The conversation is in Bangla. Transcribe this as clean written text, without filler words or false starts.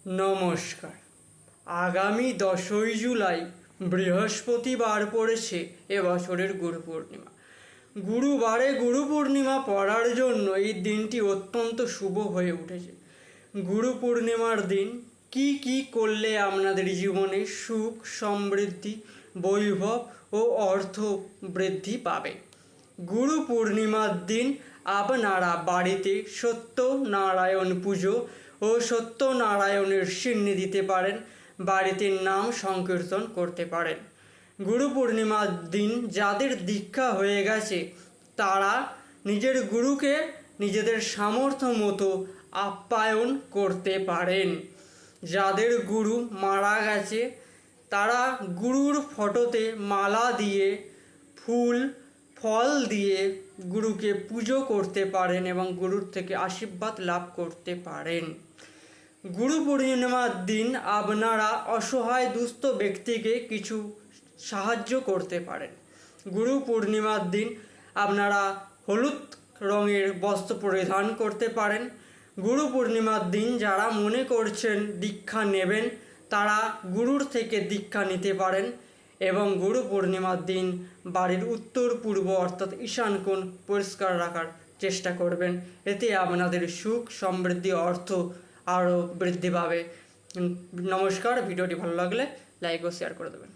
নমস্কার। আগামী 10ই জুলাই বৃহস্পতিবার পড়েছে এবছরের গুরু পূর্ণিমা। গুরুবারে গুরু পূর্ণিমা পড়ার জন্য এই দিনটি অত্যন্ত শুভ হয়ে উঠেছে। গুরু পূর্ণিমার দিন কি কি করলে আপনাদের জীবনে সুখ, সমৃদ্ধি, বৈভব ও অর্থ বৃদ্ধি পাবে। গুরু পূর্ণিমার দিন আপনারা বাড়িতে সত্যনারায়ণ পুজো ও সত্যনারায়ণের সিন্নি দিতে পারেন, বাড়িতে নাম সংকীর্তন করতে পারেন। গুরু পূর্ণিমার দিন যাদের দীক্ষা হয়ে গেছে তারা নিজের গুরুকে নিজেদের সামর্থ্য মতো আপ্যায়ন করতে পারেন। যাদের গুরু মারা গেছে তারা গুরুর ফটোতে মালা দিয়ে, ফুল ফল দিয়ে গুরুকে পুজো করতে পারেন এবং গুরুর থেকে আশীর্বাদ লাভ করতে পারেন। গুরু পূর্ণিমার দিন আপনারা অসহায় দুস্থ ব্যক্তিকে কিছু সাহায্য করতে পারেন। গুরু পূর্ণিমার দিন আপনারা হলুদ রঙের বস্ত্র পরিধান করতে পারেন। গুরু পূর্ণিমার দিন যারা মনে করছেন দীক্ষা নেবেন তারা গুরুর থেকে দীক্ষা নিতে পারেন এবং গুরু পূর্ণিমার দিন বাড়ির উত্তর পূর্ব অর্থাৎ ঈশান কোণ পরিষ্কার রাখার চেষ্টা করবেন। এতে আপনাদের সুখ, সমৃদ্ধি, অর্থ আরও বৃদ্ধি পাবে। নমস্কার। ভিডিওটি ভালো লাগলে লাইক ও শেয়ার করে দেবেন।